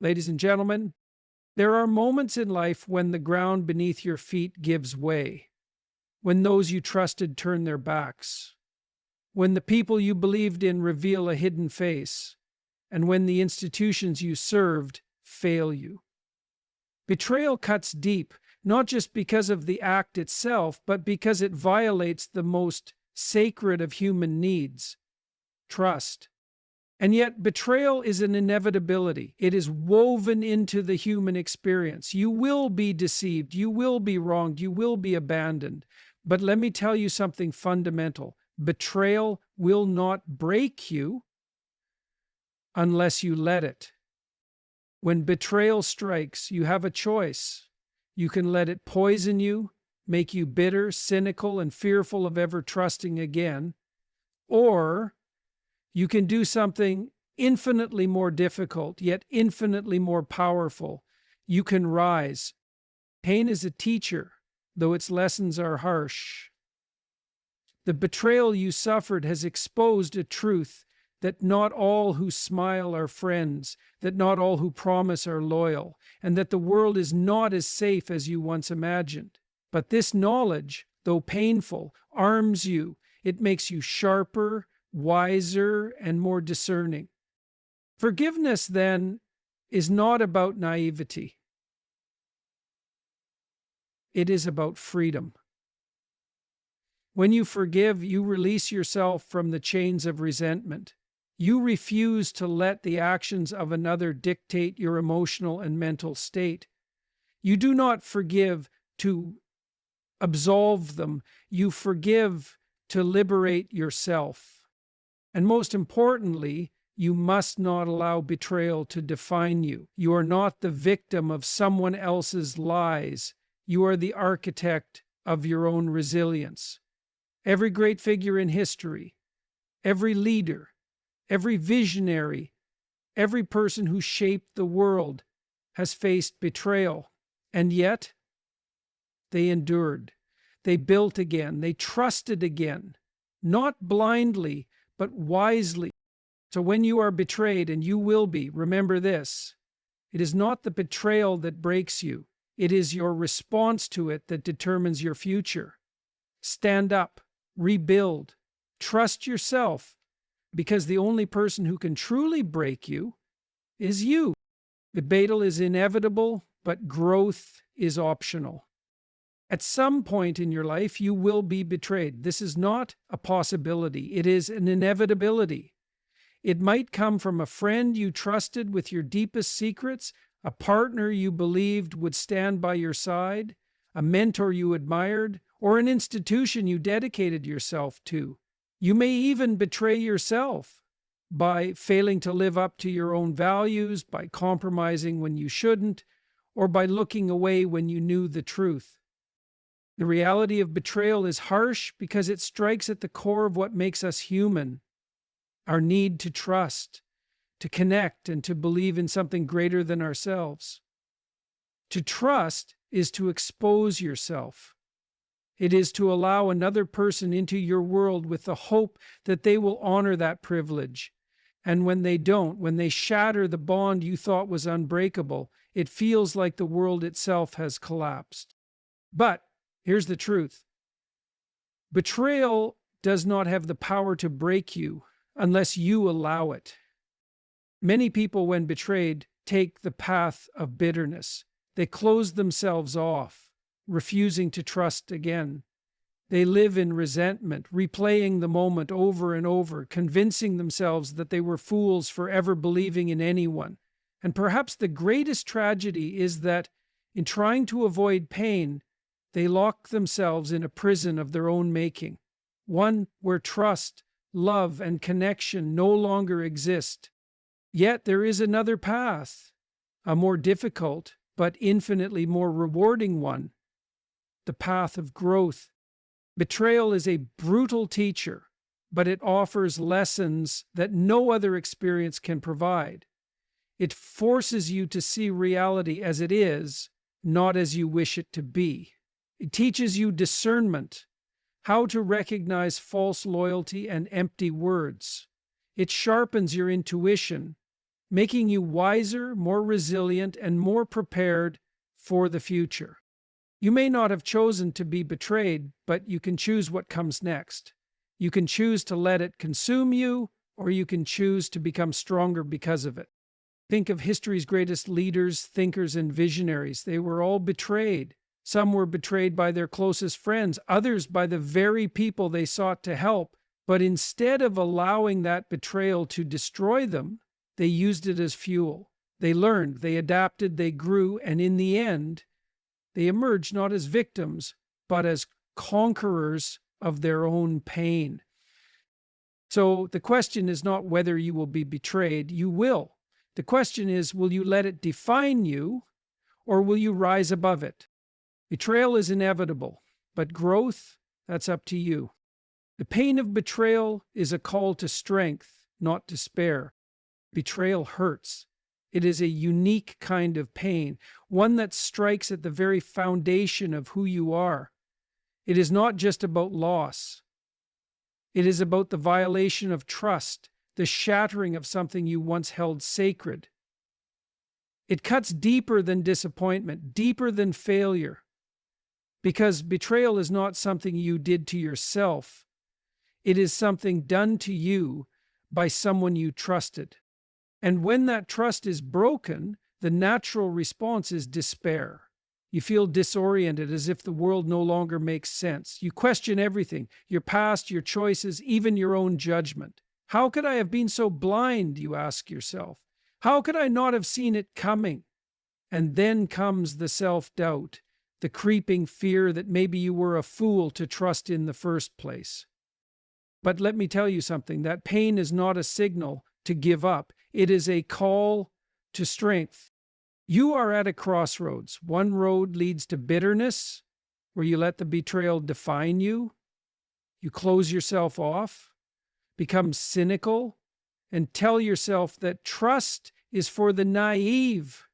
Ladies and gentlemen, there are moments in life when the ground beneath your feet gives way, when those you trusted turn their backs, when the people you believed in reveal a hidden face, and when the institutions you served fail you. Betrayal cuts deep, not just because of the act itself, but because it violates the most sacred of human needs: trust. And yet, betrayal is an inevitability. It is woven into the human experience. You will be deceived, you will be wronged, you will be abandoned. But let me tell you something fundamental: betrayal will not break you unless you let it. When betrayal strikes, you have a choice. You can let it poison you, make you bitter, cynical, and fearful of ever trusting again, or you can do something infinitely more difficult, yet infinitely more powerful. You can rise. Pain is a teacher, though its lessons are harsh. The betrayal you suffered has exposed a truth: that not all who smile are friends, that not all who promise are loyal, and that the world is not as safe as you once imagined. But this knowledge, though painful, arms you. It makes you sharper, wiser, and more discerning. Forgiveness, then, is not about naivety. It is about freedom. When you forgive, you release yourself from the chains of resentment. You refuse to let the actions of another dictate your emotional and mental state. You do not forgive to absolve them. You forgive to liberate yourself. And most importantly, you must not allow betrayal to define you. You are not the victim of someone else's lies. You are the architect of your own resilience. Every great figure in history, every leader, every visionary, every person who shaped the world has faced betrayal. And yet, they endured. They built again. They trusted again. Not blindly, but wisely. So when you are betrayed, and you will be, remember this: it is not the betrayal that breaks you. It is your response to it that determines your future. Stand up, rebuild, trust yourself, because the only person who can truly break you is you. The battle is inevitable, but growth is optional. At some point in your life, you will be betrayed. This is not a possibility. It is an inevitability. It might come from a friend you trusted with your deepest secrets, a partner you believed would stand by your side, a mentor you admired, or an institution you dedicated yourself to. You may even betray yourself by failing to live up to your own values, by compromising when you shouldn't, or by looking away when you knew the truth. The reality of betrayal is harsh because it strikes at the core of what makes us human: our need to trust, to connect, and to believe in something greater than ourselves. To trust is to expose yourself. It is to allow another person into your world with the hope that they will honor that privilege. And when they don't, when they shatter the bond you thought was unbreakable, it feels like the world itself has collapsed. But here's the truth: betrayal does not have the power to break you unless you allow it. Many people, when betrayed, take the path of bitterness. They close themselves off, refusing to trust again. They live in resentment, replaying the moment over and over, convincing themselves that they were fools for ever believing in anyone. And perhaps the greatest tragedy is that, in trying to avoid pain, they lock themselves in a prison of their own making, one where trust, love, and connection no longer exist. Yet there is another path, a more difficult but infinitely more rewarding one: the path of growth. Betrayal is a brutal teacher, but it offers lessons that no other experience can provide. It forces you to see reality as it is, not as you wish it to be. It teaches you discernment, how to recognize false loyalty and empty words. It sharpens your intuition, making you wiser, more resilient, and more prepared for the future. You may not have chosen to be betrayed, but you can choose what comes next. You can choose to let it consume you, or you can choose to become stronger because of it. Think of history's greatest leaders, thinkers, and visionaries. They were all betrayed. Some were betrayed by their closest friends, others by the very people they sought to help. But instead of allowing that betrayal to destroy them, they used it as fuel. They learned, they adapted, they grew, and in the end, they emerged not as victims, but as conquerors of their own pain. So the question is not whether you will be betrayed, you will. The question is, will you let it define you, or will you rise above it? Betrayal is inevitable, but growth, that's up to you. The pain of betrayal is a call to strength, not despair. Betrayal hurts. It is a unique kind of pain, one that strikes at the very foundation of who you are. It is not just about loss. It is about the violation of trust, the shattering of something you once held sacred. It cuts deeper than disappointment, deeper than failure, because betrayal is not something you did to yourself. It is something done to you by someone you trusted. And when that trust is broken, the natural response is despair. You feel disoriented, as if the world no longer makes sense. You question everything, your past, your choices, even your own judgment. How could I have been so blind, you ask yourself? How could I not have seen it coming? And then comes the self-doubt, the creeping fear that maybe you were a fool to trust in the first place. But let me tell you something, that pain is not a signal to give up. It is a call to strength. You are at a crossroads. One road leads to bitterness, where you let the betrayal define you. You close yourself off, become cynical, and tell yourself that trust is for the naive.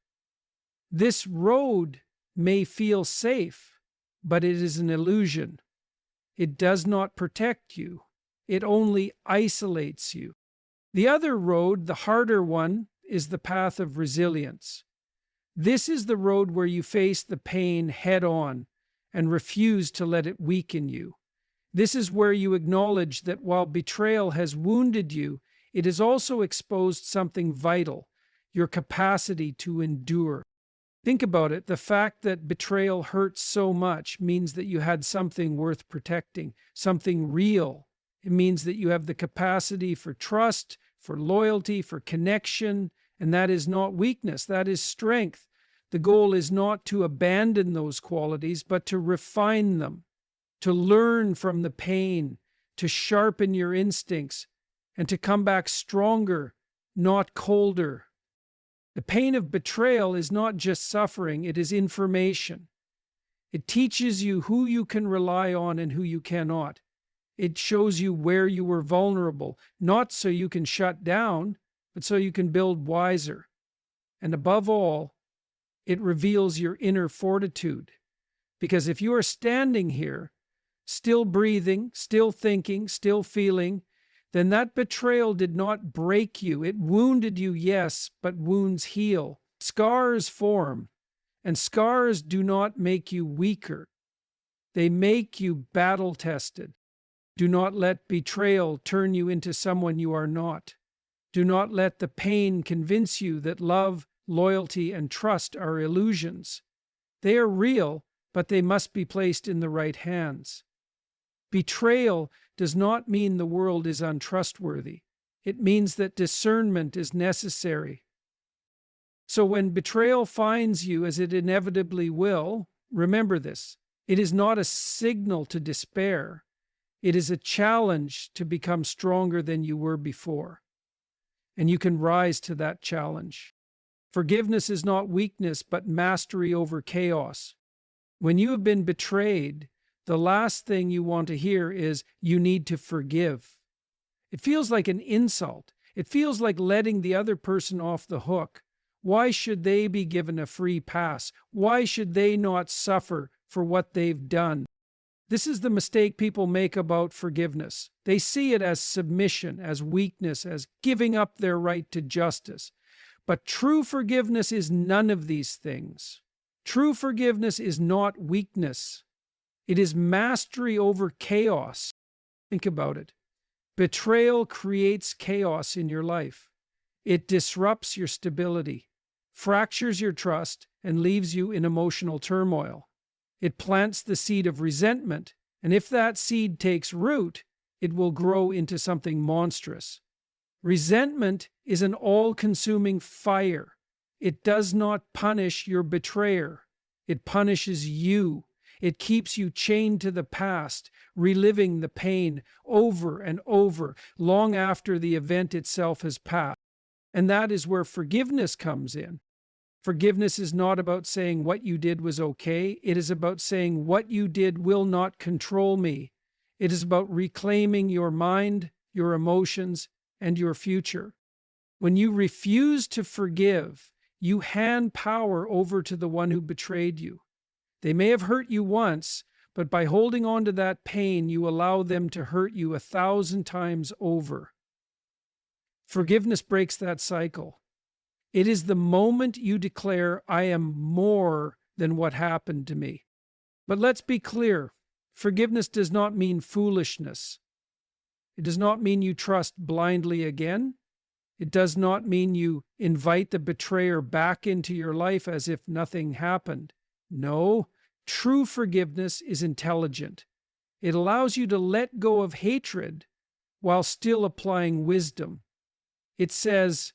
This road may feel safe, but it is an illusion. It does not protect you. It only isolates you. The other road, the harder one, is the path of resilience. This is the road where you face the pain head on and refuse to let it weaken you. This is where you acknowledge that while betrayal has wounded you, it has also exposed something vital, your capacity to endure. Think about it. The fact that betrayal hurts so much means that you had something worth protecting, something real. It means that you have the capacity for trust, for loyalty, for connection, and that is not weakness, that is strength. The goal is not to abandon those qualities, but to refine them, to learn from the pain, to sharpen your instincts, and to come back stronger, not colder. The pain of betrayal is not just suffering, it is information. It teaches you who you can rely on and who you cannot. It shows you where you were vulnerable, not so you can shut down, but so you can build wiser. And above all, it reveals your inner fortitude. Because if you are standing here, still breathing, still thinking, still feeling, then that betrayal did not break you. It wounded you, yes, but wounds heal. Scars form, and scars do not make you weaker. They make you battle-tested. Do not let betrayal turn you into someone you are not. Do not let the pain convince you that love, loyalty, and trust are illusions. They are real, but they must be placed in the right hands. Betrayal does not mean the world is untrustworthy. It means that discernment is necessary. So when betrayal finds you, as it inevitably will, remember this. It is not a signal to despair. It is a challenge to become stronger than you were before. And you can rise to that challenge. Forgiveness is not weakness, but mastery over chaos. When you have been betrayed, the last thing you want to hear is, "You need to forgive." It feels like an insult. It feels like letting the other person off the hook. Why should they be given a free pass? Why should they not suffer for what they've done? This is the mistake people make about forgiveness. They see it as submission, as weakness, as giving up their right to justice. But true forgiveness is none of these things. True forgiveness is not weakness. It is mastery over chaos. Think about it. Betrayal creates chaos in your life. It disrupts your stability, fractures your trust, and leaves you in emotional turmoil. It plants the seed of resentment, and if that seed takes root, it will grow into something monstrous. Resentment is an all-consuming fire. It does not punish your betrayer. It punishes you. It keeps you chained to the past, reliving the pain over and over, long after the event itself has passed. And that is where forgiveness comes in. Forgiveness is not about saying what you did was okay. It is about saying what you did will not control me. It is about reclaiming your mind, your emotions, and your future. When you refuse to forgive, you hand power over to the one who betrayed you. They may have hurt you once, but by holding on to that pain, you allow them to hurt you 1,000 times over. Forgiveness breaks that cycle. It is the moment you declare, I am more than what happened to me. But let's be clear, forgiveness does not mean foolishness. It does not mean you trust blindly again. It does not mean you invite the betrayer back into your life as if nothing happened. No, true forgiveness is intelligent. It allows you to let go of hatred while still applying wisdom. It says,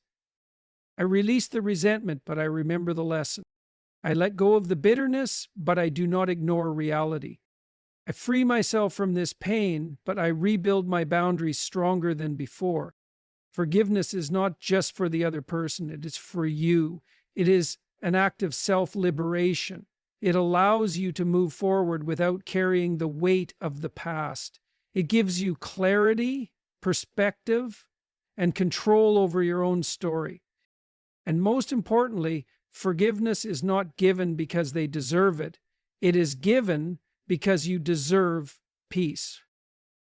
I release the resentment, but I remember the lesson. I let go of the bitterness, but I do not ignore reality. I free myself from this pain, but I rebuild my boundaries stronger than before. Forgiveness is not just for the other person, it is for you. It is an act of self-liberation. It allows you to move forward without carrying the weight of the past. It gives you clarity, perspective, and control over your own story. And most importantly, forgiveness is not given because they deserve it. It is given because you deserve peace.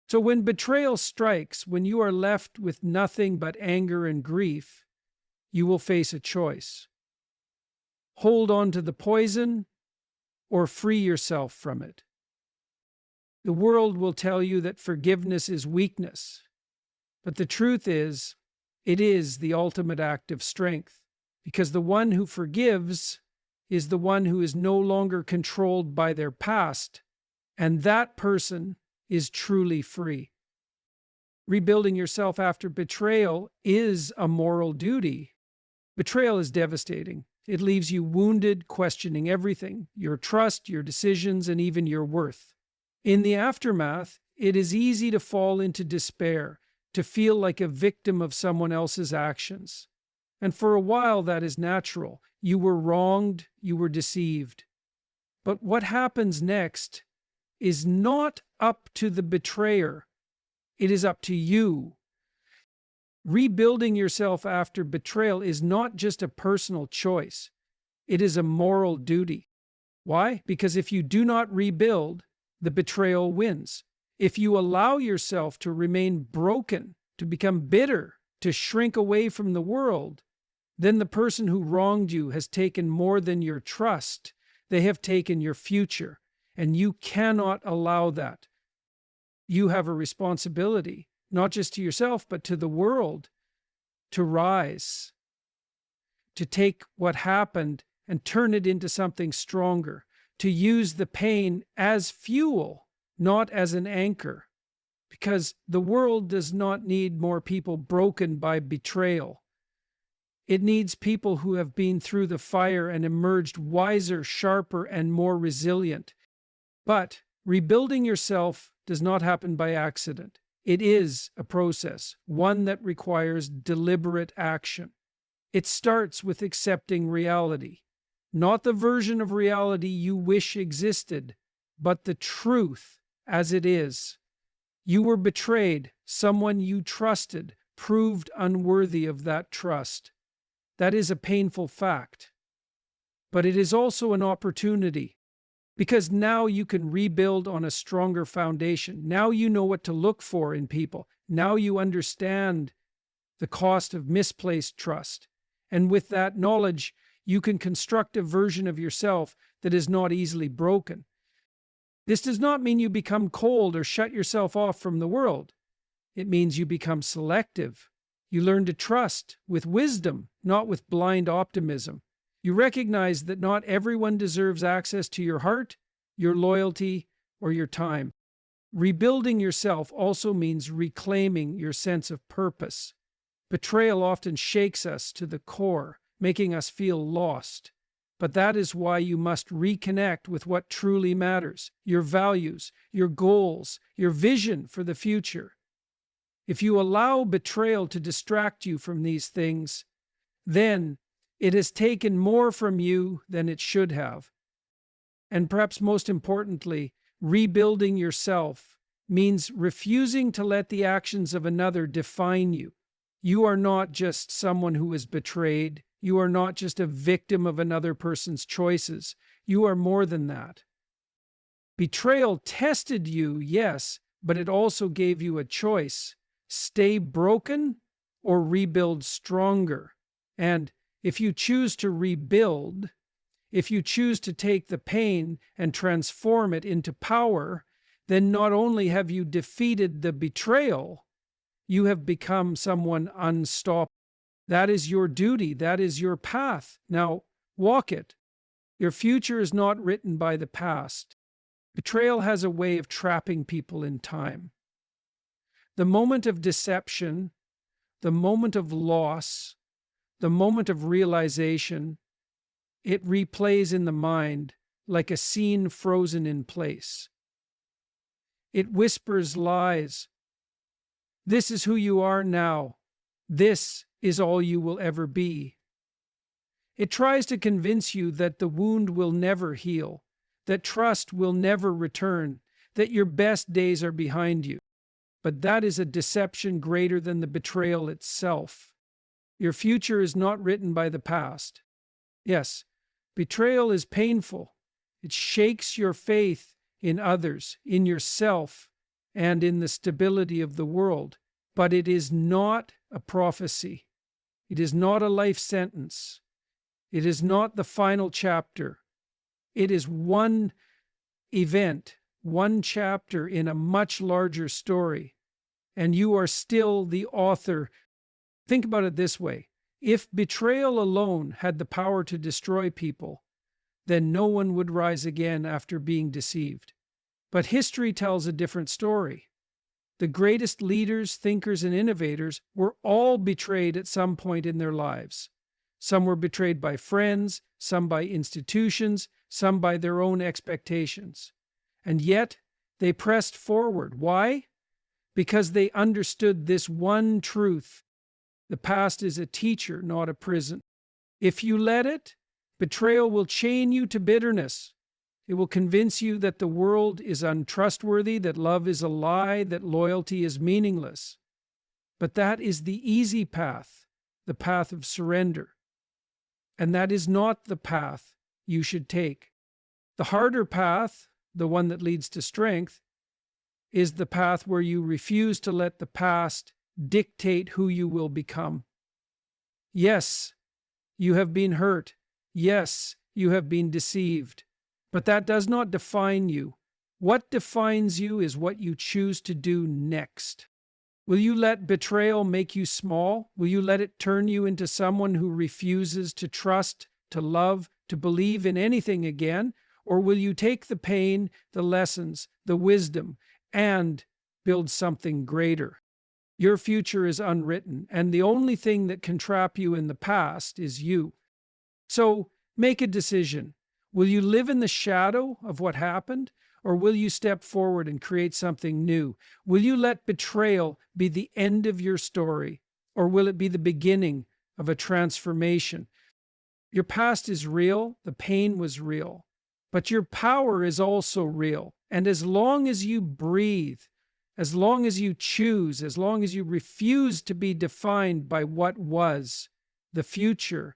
So when betrayal strikes, when you are left with nothing but anger and grief, you will face a choice. Hold on to the poison or free yourself from it. The world will tell you that forgiveness is weakness, but the truth is, it is the ultimate act of strength, because the one who forgives is the one who is no longer controlled by their past, and that person is truly free. Rebuilding yourself after betrayal is a moral duty. Betrayal is devastating. It leaves you wounded, questioning everything, your trust, your decisions, and even your worth. In the aftermath, it is easy to fall into despair, to feel like a victim of someone else's actions. And for a while, that is natural. You were wronged, you were deceived. But what happens next is not up to the betrayer. It is up to you. Rebuilding yourself after betrayal is not just a personal choice. It is a moral duty. Why? Because if you do not rebuild, the betrayal wins. If you allow yourself to remain broken, to become bitter, to shrink away from the world, then the person who wronged you has taken more than your trust. They have taken your future, and you cannot allow that. You have a responsibility, not just to yourself, but to the world, to rise, to take what happened and turn it into something stronger, to use the pain as fuel, not as an anchor, because the world does not need more people broken by betrayal. It needs people who have been through the fire and emerged wiser, sharper, and more resilient. But rebuilding yourself does not happen by accident. It is a process, one that requires deliberate action. It starts with accepting reality, not the version of reality you wish existed, but the truth as it is. You were betrayed. Someone you trusted proved unworthy of that trust. That is a painful fact. But it is also an opportunity, because now you can rebuild on a stronger foundation. Now you know what to look for in people. Now you understand the cost of misplaced trust. And with that knowledge, you can construct a version of yourself that is not easily broken. This does not mean you become cold or shut yourself off from the world. It means you become selective. You learn to trust with wisdom, not with blind optimism. You recognize that not everyone deserves access to your heart, your loyalty, or your time. Rebuilding yourself also means reclaiming your sense of purpose. Betrayal often shakes us to the core, making us feel lost. But that is why you must reconnect with what truly matters, your values, your goals, your vision for the future. If you allow betrayal to distract you from these things, then it has taken more from you than it should have. And perhaps most importantly, rebuilding yourself means refusing to let the actions of another define you. You are not just someone who is betrayed. You are not just a victim of another person's choices. You are more than that. Betrayal tested you, yes, but it also gave you a choice. Stay broken or rebuild stronger. And if you choose to rebuild, if you choose to take the pain and transform it into power, then not only have you defeated the betrayal, you have become someone unstoppable. That is your duty. That is your path. Now, walk it. Your future is not written by the past. Betrayal has a way of trapping people in time. The moment of deception, the moment of loss, the moment of realization, it replays in the mind like a scene frozen in place. It whispers lies. This is who you are now. This is all you will ever be. It tries to convince you that the wound will never heal, that trust will never return, that your best days are behind you. But that is a deception greater than the betrayal itself. Your future is not written by the past. Yes, betrayal is painful. It shakes your faith in others, in yourself, and in the stability of the world. But it is not a prophecy. It is not a life sentence. It is not the final chapter. It is one event, one chapter in a much larger story. And you are still the author. Think about it this way. If betrayal alone had the power to destroy people, then no one would rise again after being deceived. But history tells a different story. The greatest leaders, thinkers, and innovators were all betrayed at some point in their lives. Some were betrayed by friends, some by institutions, some by their own expectations. And yet, they pressed forward. Why? Because they understood this one truth. The past is a teacher, not a prison. If you let it, betrayal will chain you to bitterness. It will convince you that the world is untrustworthy, that love is a lie, that loyalty is meaningless. But that is the easy path, the path of surrender. And that is not the path you should take. The harder path, the one that leads to strength, is the path where you refuse to let the past dictate who you will become. Yes, you have been hurt. Yes, you have been deceived. But that does not define you. What defines you is what you choose to do next. Will you let betrayal make you small? Will you let it turn you into someone who refuses to trust, to love, to believe in anything again? Or will you take the pain, the lessons, the wisdom, and build something greater? Your future is unwritten, and the only thing that can trap you in the past is you. So make a decision. Will you live in the shadow of what happened, or will you step forward and create something new? Will you let betrayal be the end of your story, or will it be the beginning of a transformation? Your past is real, the pain was real, but your power is also real. And as long as you breathe, as long as you choose, as long as you refuse to be defined by what was, the future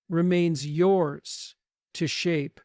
remains yours to shape.